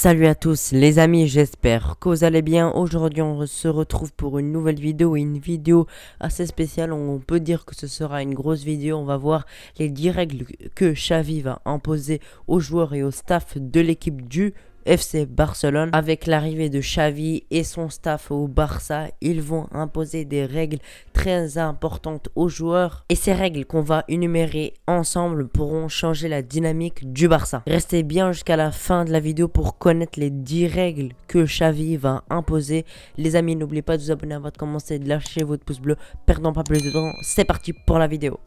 Salut à tous les amis, j'espère que vous allez bien. Aujourd'hui on se retrouve pour une nouvelle vidéo et une vidéo assez spéciale. On peut dire que ce sera une grosse vidéo. On va voir les 10 règles que Xavi va imposer aux joueurs et au staff de l'équipe du FC Barcelone. Avec l'arrivée de Xavi et son staff au Barça, ils vont imposer des règles très importantes aux joueurs. Et ces règles qu'on va énumérer ensemble pourront changer la dynamique du Barça. Restez bien jusqu'à la fin de la vidéo pour connaître les 10 règles que Xavi va imposer. Les amis, n'oubliez pas de vous abonner avant de commencer, de lâcher votre pouce bleu. Perdons pas plus de temps, c'est parti pour la vidéo.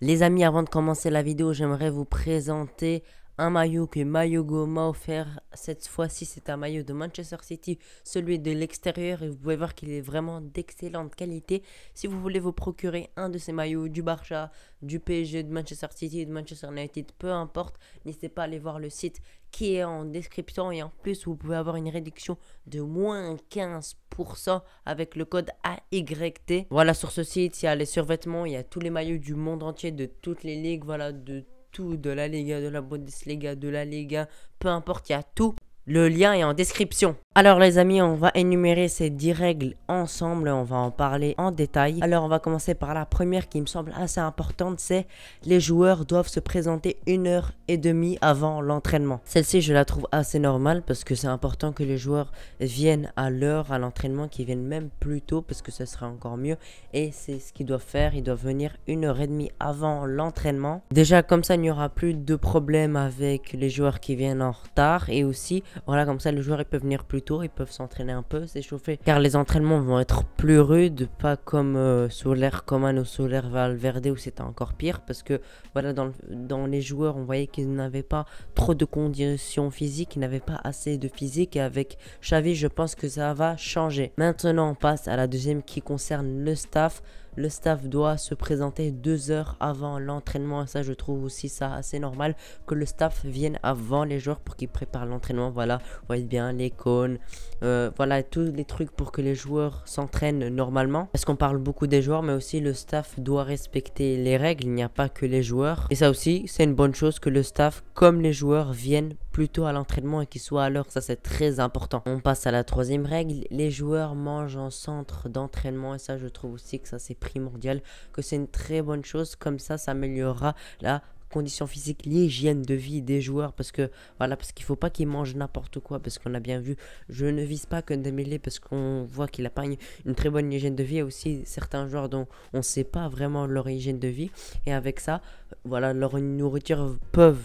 Les amis, avant de commencer la vidéo, j'aimerais vous présenter un maillot que Mayogo m'a offert. Cette fois-ci, c'est un maillot de Manchester City, celui de l'extérieur. Et vous pouvez voir qu'il est vraiment d'excellente qualité. Si vous voulez vous procurer un de ces maillots du Barça, du PSG, de Manchester City, de Manchester United, peu importe, n'hésitez pas à aller voir le site qui est en description. Et en plus, vous pouvez avoir une réduction de moins 15% avec le code AYT. Voilà, sur ce site, il y a les survêtements, il y a tous les maillots du monde entier, de toutes les ligues, voilà, de tout, de la Liga, de la Bundesliga, de la Liga, peu importe, il y a tout. Le lien est en description. Alors les amis, on va énumérer ces 10 règles ensemble, on va en parler en détail. Alors on va commencer par la première qui me semble assez importante, c'est les joueurs doivent se présenter 1h30 avant l'entraînement. Celle-ci je la trouve assez normale parce que c'est important que les joueurs viennent à l'heure à l'entraînement, qu'ils viennent même plus tôt parce que ce sera encore mieux. Et c'est ce qu'ils doivent faire, ils doivent venir 1h30 avant l'entraînement. Déjà comme ça il n'y aura plus de problème avec les joueurs qui viennent en retard et aussi voilà, comme ça les joueurs ils peuvent venir plus tôt, ils peuvent s'entraîner un peu, s'échauffer. Car les entraînements vont être plus rudes, pas comme sous l'ère Coman ou sous l'ère Valverde où c'était encore pire. Parce que voilà, dans les joueurs, on voyait qu'ils n'avaient pas trop de conditions physiques, ils n'avaient pas assez de physique. Et avec Xavi, je pense que ça va changer. Maintenant, on passe à la deuxième qui concerne le staff. Le staff doit se présenter 2 heures avant l'entraînement. Et ça, je trouve aussi ça assez normal que le staff vienne avant les joueurs pour qu'ils préparent l'entraînement. Voilà, vous voyez bien les cônes, voilà, tous les trucs pour que les joueurs s'entraînent normalement. Parce qu'on parle beaucoup des joueurs, mais aussi le staff doit respecter les règles. Il n'y a pas que les joueurs. Et ça aussi, c'est une bonne chose que le staff, comme les joueurs, viennent plutôt à l'entraînement et qu'ils soient à l'heure. Ça, c'est très important. On passe à la troisième règle. Les joueurs mangent en centre d'entraînement. Et ça, je trouve aussi que ça, c'est primordial, que c'est une très bonne chose. Comme ça améliorera la condition physique, l'hygiène de vie des joueurs, parce que voilà, parce qu'il faut pas qu'ils mangent n'importe quoi, parce qu'on a bien vu, je ne vise pas que Dembélé parce qu'on voit qu'il a pas une très bonne hygiène de vie. Il y a aussi certains joueurs dont on sait pas vraiment leur hygiène de vie, et avec ça, voilà, leur nourriture peut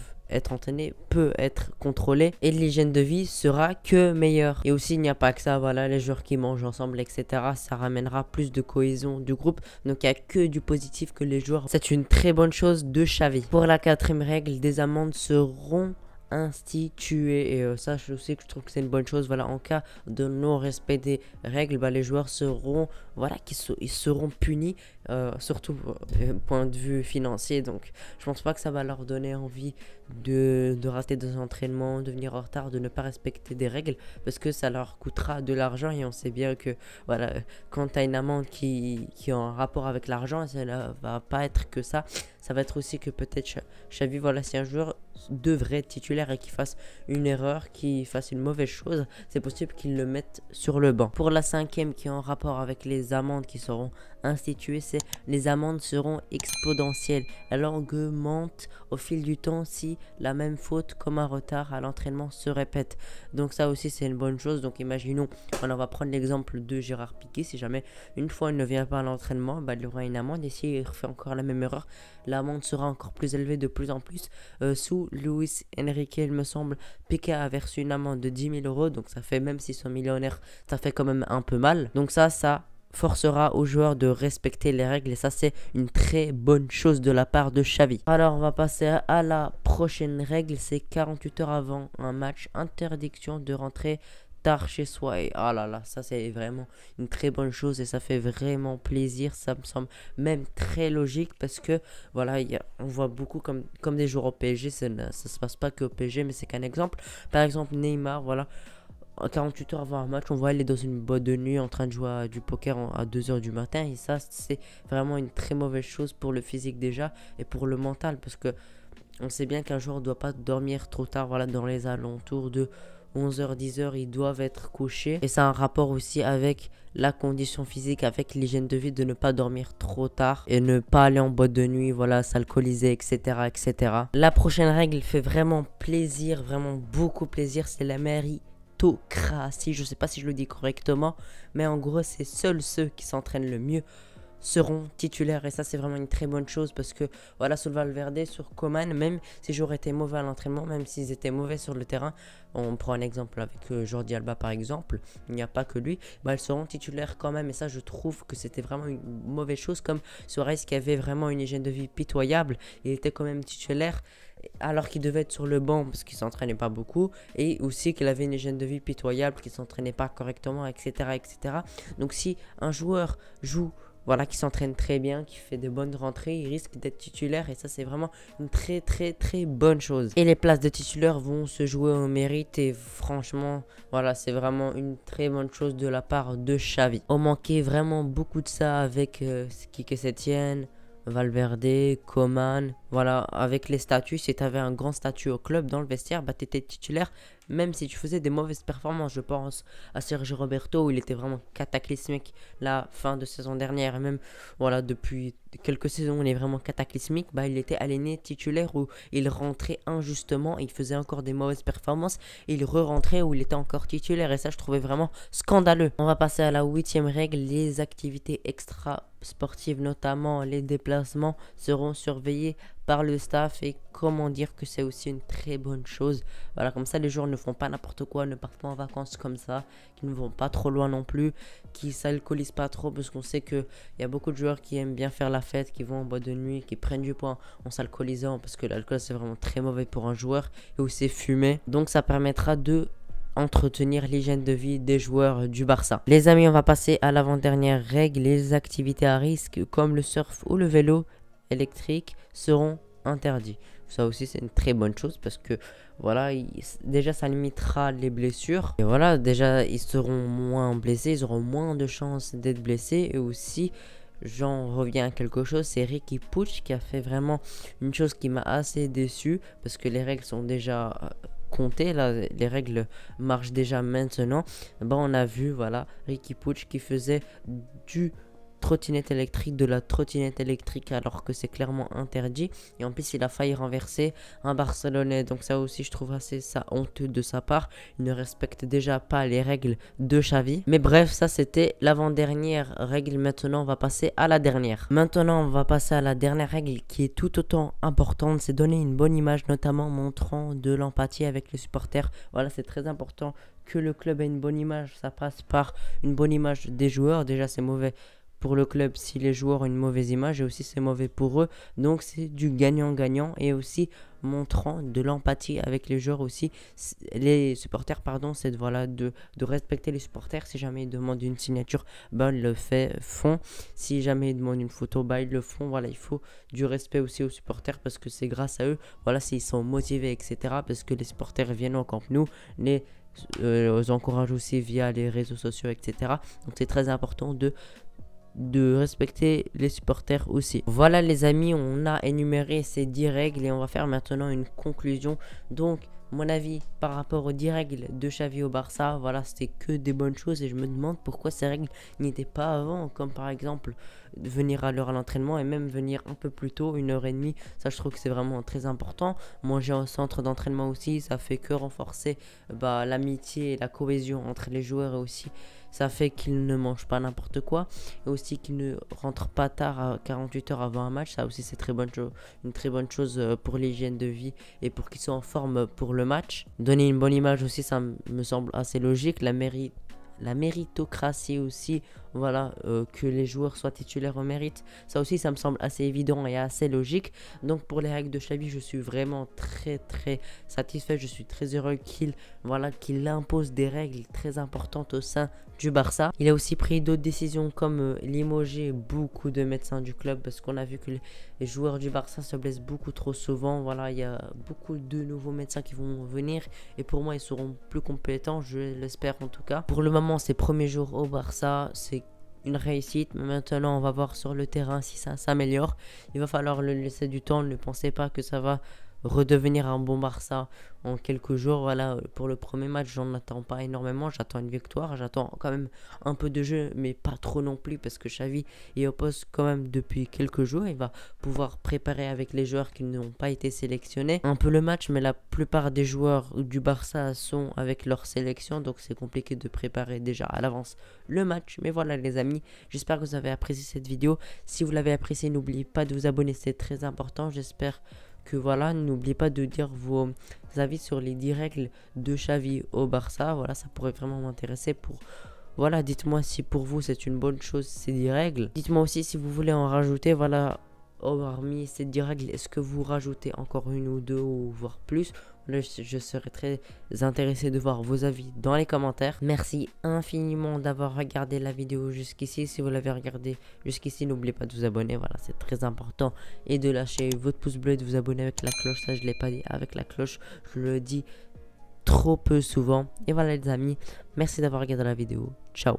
être contrôlée et l'hygiène de vie sera que meilleure. Et aussi il n'y a pas que ça, voilà, les joueurs qui mangent ensemble, etc., ça ramènera plus de cohésion du groupe. Donc il n'y a que du positif que les joueurs, c'est une très bonne chose de Xavi. Pour la quatrième règle, des amendes seront instituées, et ça je sais que je trouve que c'est une bonne chose. Voilà, en cas de non respect des règles, les joueurs seront, voilà, ils seront punis, surtout point de vue financier. Donc je pense pas que ça va leur donner envie de rater des entraînements, de venir en retard, de ne pas respecter des règles, parce que ça leur coûtera de l'argent. Et on sait bien que voilà, quand tu as une amende qui est en rapport avec l'argent, ça ne va pas être que ça va être aussi que peut-être Xavi, voilà, si un joueur devrait être titulaire et qu'il fasse une erreur, qu'il fasse une mauvaise chose, c'est possible qu'il le mette sur le banc. Pour la cinquième qui est en rapport avec les amendes qui seront instituées, c'est les amendes seront exponentielles. Elle augmente au fil du temps si la même faute comme un retard à l'entraînement se répète. Donc ça aussi c'est une bonne chose. Donc imaginons, on va prendre l'exemple de Gérard Piqué. Si jamais une fois il ne vient pas à l'entraînement, il aura une amende, et s'il refait encore la même erreur, l'amende sera encore plus élevée de plus en plus. Sous Luis Enrique, il me semble, Piqué a versé une amende de 10 000 euros. Donc ça fait, même s'ils sont millionnaires, ça fait quand même un peu mal. Donc ça forcera aux joueurs de respecter les règles, et ça c'est une très bonne chose de la part de Xavi. Alors on va passer à la prochaine règle, c'est 48 heures avant un match, interdiction de rentrer tard chez soi. Et ah là là, ça c'est vraiment une très bonne chose et ça fait vraiment plaisir. Ça me semble même très logique parce que voilà, on voit beaucoup comme des joueurs au PSG. Ça se passe pas que au PSG, mais c'est qu'un exemple. Par exemple Neymar, voilà, 48 heures avant un match, on voit elle est dans une boîte de nuit en train de jouer à du poker à 2 heures du matin. Et ça, c'est vraiment une très mauvaise chose pour le physique déjà et pour le mental. Parce que on sait bien qu'un joueur ne doit pas dormir trop tard, voilà, dans les alentours de 11h, 10h, ils doivent être couchés. Et ça a un rapport aussi avec la condition physique, avec l'hygiène de vie, de ne pas dormir trop tard et ne pas aller en boîte de nuit, voilà, s'alcooliser, etc., etc. La prochaine règle fait vraiment plaisir, vraiment beaucoup plaisir, c'est la méritocratie. Je sais pas si je le dis correctement, mais en gros, c'est seuls ceux qui s'entraînent le mieux seront titulaires, et ça c'est vraiment une très bonne chose parce que voilà, sur Valverde, sur Coman, même si j'aurais été mauvais à l'entraînement, même s'ils étaient mauvais sur le terrain, on prend un exemple avec Jordi Alba par exemple, il n'y a pas que lui, bah, ils seront titulaires quand même, et ça je trouve que c'était vraiment une mauvaise chose. Comme Suarez qui avait vraiment une hygiène de vie pitoyable, il était quand même titulaire alors qu'il devait être sur le banc parce qu'il s'entraînait pas beaucoup, et aussi qu'il avait une hygiène de vie pitoyable, qu'il s'entraînait pas correctement, etc., etc. Donc si un joueur joue, voilà, qui s'entraîne très bien, qui fait de bonnes rentrées, il risque d'être titulaire, et ça c'est vraiment une très très très bonne chose. Et les places de titulaires vont se jouer au mérite, et franchement, voilà, c'est vraiment une très bonne chose de la part de Xavi. On manquait vraiment beaucoup de ça avec Quique Setien, Valverde, Coman, voilà, avec les statuts. Si tu avais un grand statut au club, dans le vestiaire, bah, tu étais titulaire, même si tu faisais des mauvaises performances. Je pense à Sergio Roberto, où il était vraiment cataclysmique la fin de saison dernière, et même voilà, depuis quelques saisons, il est vraiment cataclysmique. Bah, il était aligné titulaire où il rentrait injustement, il faisait encore des mauvaises performances, et il re-rentrait où il était encore titulaire, et ça je trouvais vraiment scandaleux. On va passer à la 8e règle, les activités extra sportives, notamment les déplacements, seront surveillés par le staff, et comment dire que c'est aussi une très bonne chose. Voilà, comme ça les joueurs ne font pas n'importe quoi, ne partent pas en vacances comme ça, qui ne vont pas trop loin non plus, qui s'alcoolisent pas trop, parce qu'on sait qu'il y a beaucoup de joueurs qui aiment bien faire la fête, qui vont en boîte de nuit, qui prennent du poids en s'alcoolisant, parce que l'alcool c'est vraiment très mauvais pour un joueur, et aussi fumer. Donc ça permettra de entretenir l'hygiène de vie des joueurs du Barça. Les amis, on va passer à l'avant-dernière règle, les activités à risque comme le surf ou le vélo électrique seront interdits. Ça aussi c'est une très bonne chose parce que voilà, déjà ça limitera les blessures, et voilà, déjà ils seront moins blessés, ils auront moins de chances d'être blessés. Et aussi, j'en reviens à quelque chose, c'est Riqui Puig qui a fait vraiment une chose qui m'a assez déçu, parce que les règles sont déjà comptées, là, les règles marchent déjà maintenant. Bah, on a vu, voilà, Riqui Puig qui faisait du trottinette électrique, de la trottinette électrique, alors que c'est clairement interdit, et en plus il a failli renverser un Barcelonais. Donc ça aussi je trouve assez ça honteux de sa part, il ne respecte déjà pas les règles de Xavi. Mais bref, ça c'était l'avant-dernière règle. Maintenant on va passer à la dernière. Maintenant on va passer à la dernière règle qui est tout autant importante, c'est donner une bonne image, notamment montrant de l'empathie avec les supporters. Voilà, c'est très important que le club ait une bonne image, ça passe par une bonne image des joueurs. Déjà c'est mauvais pour le club si les joueurs ont une mauvaise image, et aussi c'est mauvais pour eux. Donc c'est du gagnant-gagnant, et aussi montrant de l'empathie avec les joueurs aussi, les supporters pardon, c'est voilà, de respecter les supporters. Si jamais ils demandent une signature, bah ils le font. Si jamais ils demandent une photo, bah ils le font. Voilà, il faut du respect aussi aux supporters, parce que c'est grâce à eux, voilà, s'ils sont motivés, etc., parce que les supporters viennent au Camp Nou, les encouragent aussi via les réseaux sociaux, etc. Donc c'est très important de respecter les supporters aussi. Voilà les amis, on a énuméré ces 10 règles, et on va faire maintenant une conclusion. Donc mon avis par rapport aux 10 règles de Xavi au Barça, voilà, c'était que des bonnes choses, et je me demande pourquoi ces règles n'étaient pas avant, comme par exemple venir à l'heure à l'entraînement, et même venir un peu plus tôt, 1h30. Ça je trouve que c'est vraiment très important. Manger au centre d'entraînement aussi, ça fait que renforcer l'amitié et la cohésion entre les joueurs, et aussi ça fait qu'ils ne mangent pas n'importe quoi, et aussi qu'ils ne rentrent pas tard à 48 heures avant un match. Ça aussi c'est une très bonne chose pour l'hygiène de vie, et pour qu'ils soient en forme pour le match. Donner une bonne image aussi, ça me semble assez logique. La méritocratie aussi voilà, que les joueurs soient titulaires au mérite. Ça aussi, ça me semble assez évident et assez logique. Donc pour les règles de Xavi, je suis vraiment très satisfait. Je suis très heureux qu'il impose des règles très importantes au sein du Barça. Il a aussi pris d'autres décisions comme limoger beaucoup de médecins du club, parce qu'on a vu que les joueurs du Barça se blessent beaucoup trop souvent. Voilà, il y a beaucoup de nouveaux médecins qui vont venir et pour moi ils seront plus compétents, je l'espère en tout cas. Pour le moment, ses premiers jours au Barça, c'est une réussite, mais maintenant on va voir sur le terrain si ça s'améliore. Il va falloir le laisser du temps. Ne pensez pas que ça va redevenir un bon Barça en quelques jours. Voilà, pour le premier match, j'en attends pas énormément. J'attends une victoire, j'attends quand même un peu de jeu, mais pas trop non plus, parce que Xavi y oppose quand même depuis quelques jours. Il va pouvoir préparer avec les joueurs qui n'ont pas été sélectionnés un peu le match, mais la plupart des joueurs du Barça sont avec leur sélection, donc c'est compliqué de préparer déjà à l'avance le match. Mais voilà les amis, j'espère que vous avez apprécié cette vidéo. Si vous l'avez apprécié, n'oubliez pas de vous abonner, c'est très important. J'espère que voilà, n'oubliez pas de dire vos avis sur les 10 règles de Xavi au Barça. Voilà, ça pourrait vraiment m'intéresser. Voilà, dites-moi si pour vous c'est une bonne chose ces 10 règles. Dites-moi aussi si vous voulez en rajouter. Voilà, hormis ces 10 règles, est-ce que vous rajoutez encore une ou deux ou voire plus? Là, je serais très intéressé de voir vos avis dans les commentaires. Merci infiniment d'avoir regardé la vidéo jusqu'ici. Si vous l'avez regardé jusqu'ici, n'oubliez pas de vous abonner. Voilà, c'est très important. Et de lâcher votre pouce bleu et de vous abonner avec la cloche. Ça, je ne l'ai pas dit avec la cloche. Je le dis trop peu souvent. Et voilà les amis, merci d'avoir regardé la vidéo. Ciao.